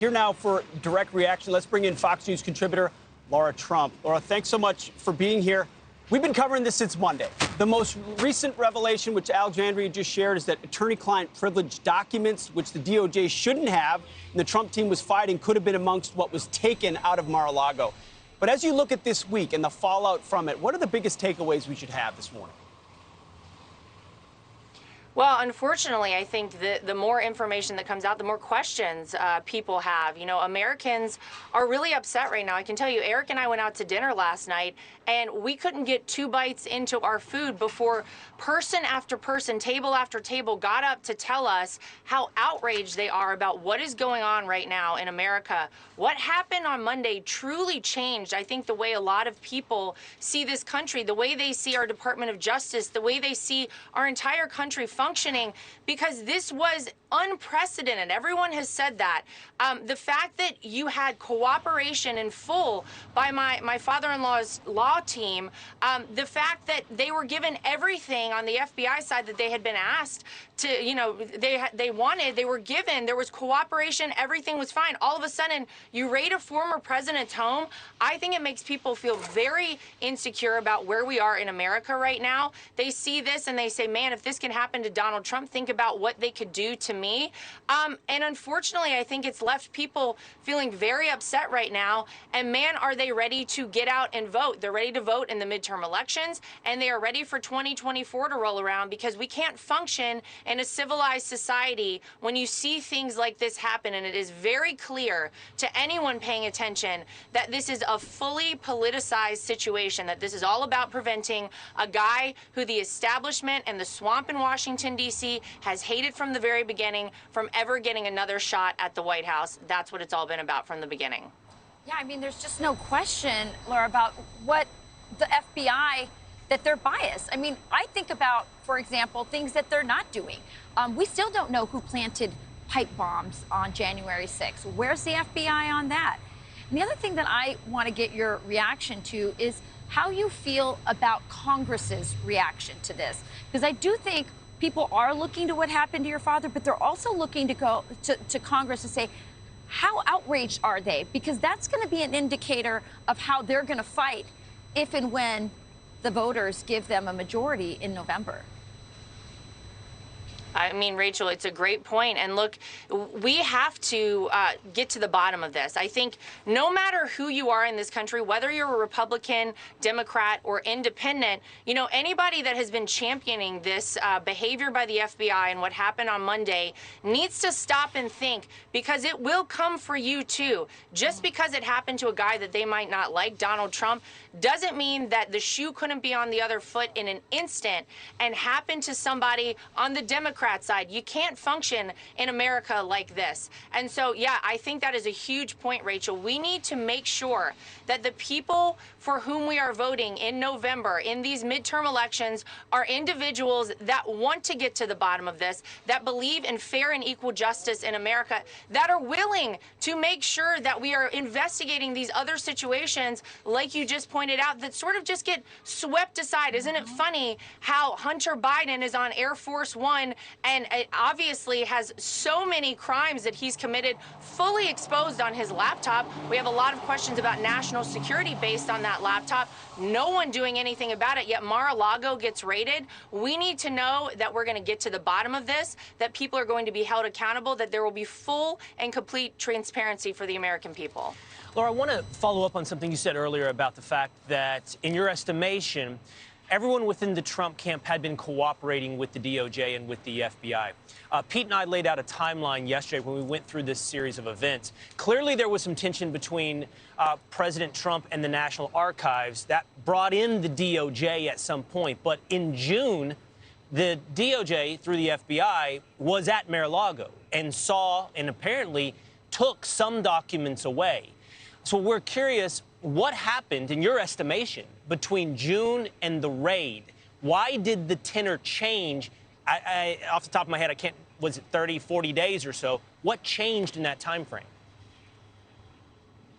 Here now for direct reaction. Let's bring in Fox News contributor Lara Trump. Lara, thanks so much for being here. We've been covering this since Monday. The most recent revelation, which Alexandria just shared, is that attorney-client privilege documents, which the DOJ shouldn't have, and the Trump team was fighting, could have been amongst what was taken out of Mar-a-Lago. But as you look at this week and the fallout from it, what are the biggest takeaways we should have this morning? Well, unfortunately, I think the more information that comes out, the more questions people have. You know, Americans are really upset right now. I can tell you, Eric and I went out to dinner last night, and we couldn't get 2 bites into our food before person after person, table after table, got up to tell us how outraged they are about what is going on right now in America. What happened on Monday truly changed, I think, the way a lot of people see this country, the way they see our Department of Justice, the way they see our entire country functioning, because this was unprecedented. Everyone has said that. The fact that you had cooperation in full by my father-in-law's law team, the fact that they were given everything on the FBI side that they had been asked to, you know, they wanted, they were given, there was cooperation, everything was fine. All of a sudden, you raid a former president's home. I think it makes people feel very insecure about where we are in America right now. They see this and they say, man, if this can happen to Donald Trump, think about what they could do to me. And unfortunately, I think it's left people feeling very upset right now. And man, are they ready to get out and vote. They're ready to vote in the midterm elections, and they are ready for 2024 to roll around, because we can't function in a civilized society when you see things like this happen. And it is very clear to anyone paying attention that this is a fully politicized situation, that this is all about preventing a guy who the establishment and the swamp in Washington, D.C. has hated from the very beginning from ever getting another shot at the White House. That's what it's all been about from the beginning. Yeah, I mean, there's just no question, Laura, about what the FBI, that they're biased. I mean, I think about, for example, things that they're not doing. We still don't know who planted pipe bombs on January 6th. Where's the FBI on that? And the other thing that I want to get your reaction to is how you feel about Congress's reaction to this. Because I do think people are looking to what happened to your father, but they're also looking to go to Congress and say, how outraged are they? Because that's going to be an indicator of how they're going to fight if and when the voters give them a majority in November. I mean, Rachel, it's a great point. And look, we have to get to the bottom of this. I think no matter who you are in this country, whether you're a Republican, Democrat, or independent, you know, anybody that has been championing this behavior by the FBI and what happened on Monday needs to stop and think, because it will come for you too. Just because it happened to a guy that they might not like, Donald Trump, doesn't mean that the shoe couldn't be on the other foot in an instant and happen to somebody on the Democrat side. You can't function in America like this. And so, yeah, I think that is a huge point, Rachel. We need to make sure that the people for whom we are voting in November in these midterm elections are individuals that want to get to the bottom of this, that believe in fair and equal justice in America, that are willing to make sure that we are investigating these other situations, like you just pointed out, that sort of just get swept aside. Isn't it funny how Hunter Biden is on Air Force One and it obviously has so many crimes that he's committed fully exposed on his laptop? We have a lot of questions about national security based on that laptop. No one doing anything about it, yet Mar-a-Lago gets raided. We need to know that we're going to get to the bottom of this, that people are going to be held accountable, that there will be full and complete transparency for the American people. Laura, I want to follow up on something you said earlier about the fact that, in your estimation, everyone within the Trump camp had been cooperating with the DOJ and with the FBI. Pete and I laid out a timeline yesterday when we went through this series of events. Clearly, there was some tension between President Trump and the National Archives that brought in the DOJ at some point. But in June, the DOJ, through the FBI, was at Mar-a-Lago and saw and apparently took some documents away. So we're curious, what happened, in your estimation, between June and the raid? Why did the tenor change? Off the top of my head, I can't, was it 30, 40 days or so? What changed in that time frame?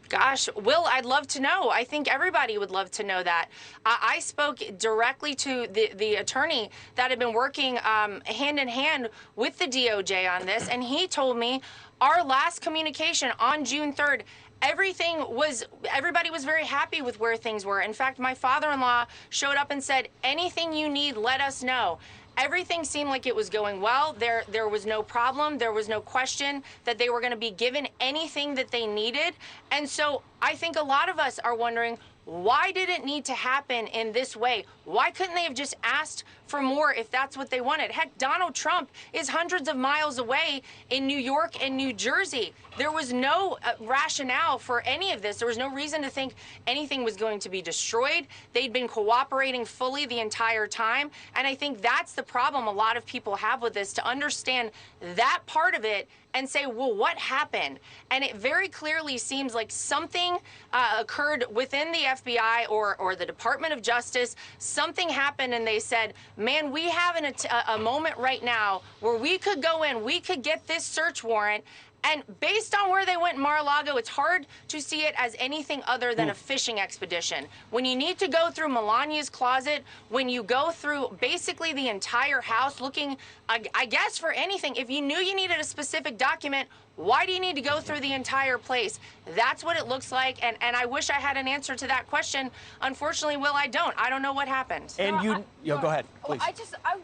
Gosh, Will, I'd love to know. I think everybody would love to know that. I spoke directly to the attorney that had been working hand in hand with the DOJ on this, and he told me Our last communication on June 3rd, everybody was very happy with where things were. In fact, my father-in-law showed up and said, anything you need, let us know. Everything seemed like it was going well. There was no problem. There was no question that they were going to be given anything that they needed. And so I think a lot of us are wondering, why did it need to happen in this way? Why couldn't they have just asked for more if that's what they wanted? Heck, Donald Trump is hundreds of miles away in New York and New Jersey. There was no rationale for any of this. There was no reason to think anything was going to be destroyed. They'd been cooperating fully the entire time. And I think that's the problem a lot of people have with this, to understand that part of it and say, well, what happened? And it very clearly seems like something occurred within the FBI or the Department of Justice. Something happened and they said, man, we have a moment right now where we could go in, we could get this search warrant. And based on where they went in Mar-a-Lago, it's hard to see it as anything other than a fishing expedition. When you need to go through Melania's closet, when you go through basically the entire house looking, I guess, for anything, if you knew you needed a specific document, why do you need to go through the entire place? That's what it looks like, and I wish I had an answer to that question. Unfortunately, Will, I don't. I don't know what happened. And go ahead, please. I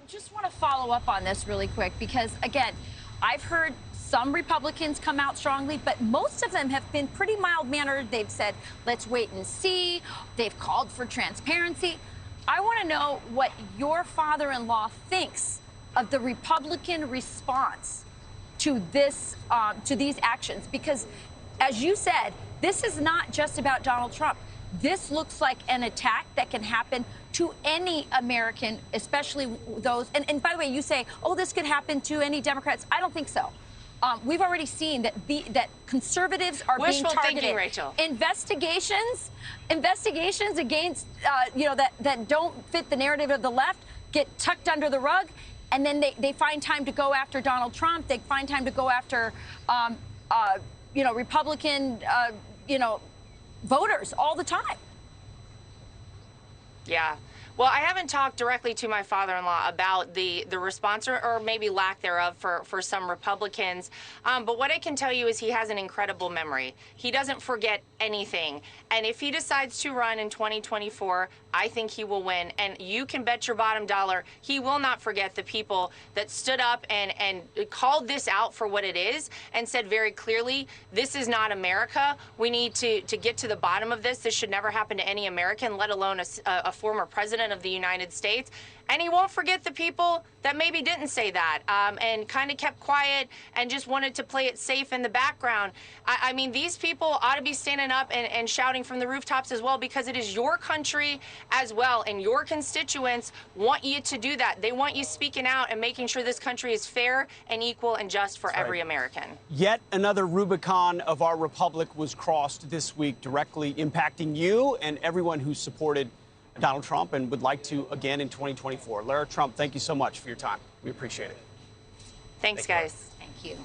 just want to follow up on this really quick because, again, I've heard some Republicans come out strongly, but most of them have been pretty mild-mannered. They've said, let's wait and see. They've called for transparency. I want to know what your father-in-law thinks of the Republican response to this, to these actions, because, as you said, this is not just about Donald Trump. This looks like an attack that can happen to any American, especially those. And by the way, you say, oh, this could happen to any Democrats. I don't think so. We've already seen that conservatives are being targeted. Thinking, Rachel. Investigations against that don't fit the narrative of the left get tucked under the rug, and then they find time to go after Donald Trump. They find time to go after Republican voters all the time. Yeah. Well, I haven't talked directly to my father-in-law about the response or maybe lack thereof for some Republicans. But what I can tell you is he has an incredible memory. He doesn't forget anything. And if he decides to run in 2024, I think he will win. And you can bet your bottom dollar he will not forget the people that stood up and called this out for what it is and said very clearly, this is not America. We need to get to the bottom of this. This should never happen to any American, let alone a former president of the United States. And he won't forget the people that maybe didn't say that and kind of kept quiet and just wanted to play it safe in the background. I mean, these people ought to be standing up and shouting from the rooftops as well, because it is your country as well, and your constituents want you to do that. They want you speaking out and making sure this country is fair and equal and just for every American. Yet another Rubicon of our republic was crossed this week, directly impacting you and everyone who supported Donald Trump and would like to again in 2024. Lara Trump, thank you so much for your time. We appreciate it. Thanks, guys. Thank you.